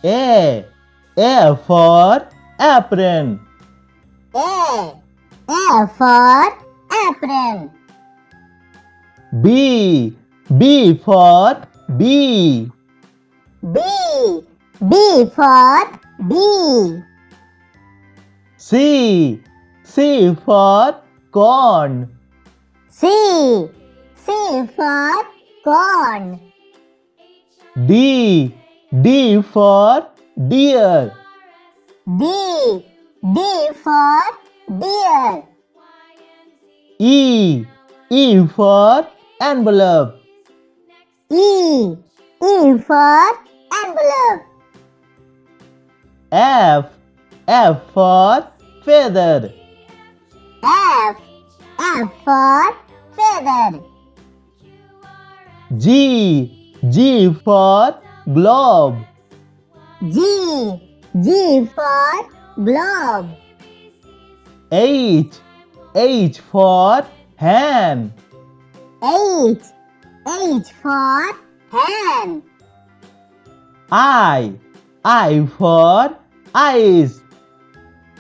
A. A for apron. A for apron. B. B for bee. B for bee. C. C for corn. C for corn. D. D for deer. D for deer. E. E for envelope. E for envelope. F. F for feather. F for feather. G. G for globe. G for globe. H. H for hand. H for hand. I. I for eyes.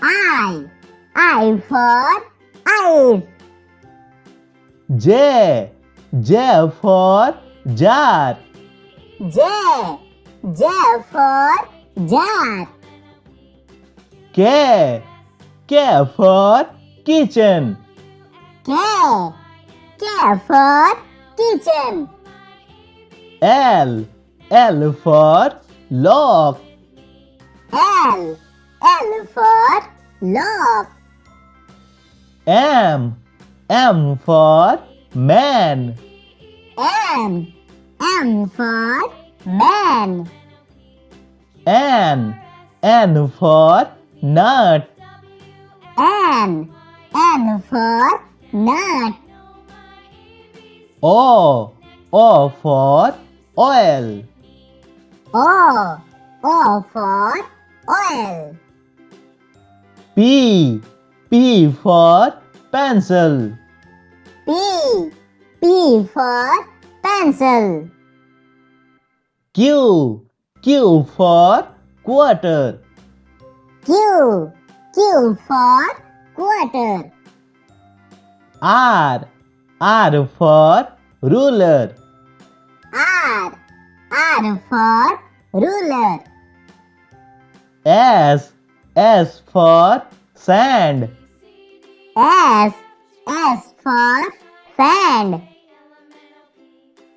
I for eyes. J. J for jar. J for jar. K. K for kitchen. K for kitchen. L. L for lock. L for lock. M. M for man. M for man. N for nut. N for nut. O for oil. O for oil. P for pencil. P for pencil. Q for quarter. Q for quarter. R for ruler. R for ruler. S for sand. S for sand.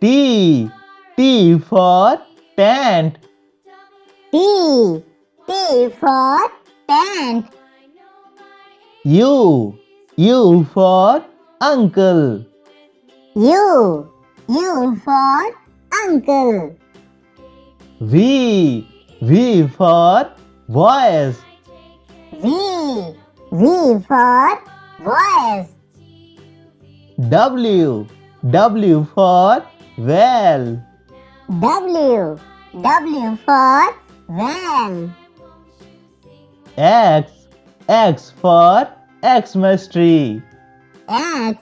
T for tent. T for tent. U for uncle. U for uncle. V for voice. V for voice. W for well. W for well. X for Xmas tree. X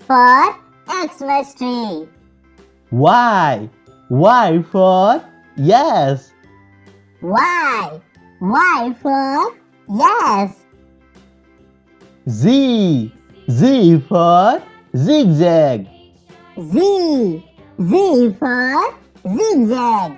for Xmas tree. Y for yes. Y for yes. Z for zigzag. Z for zigzag.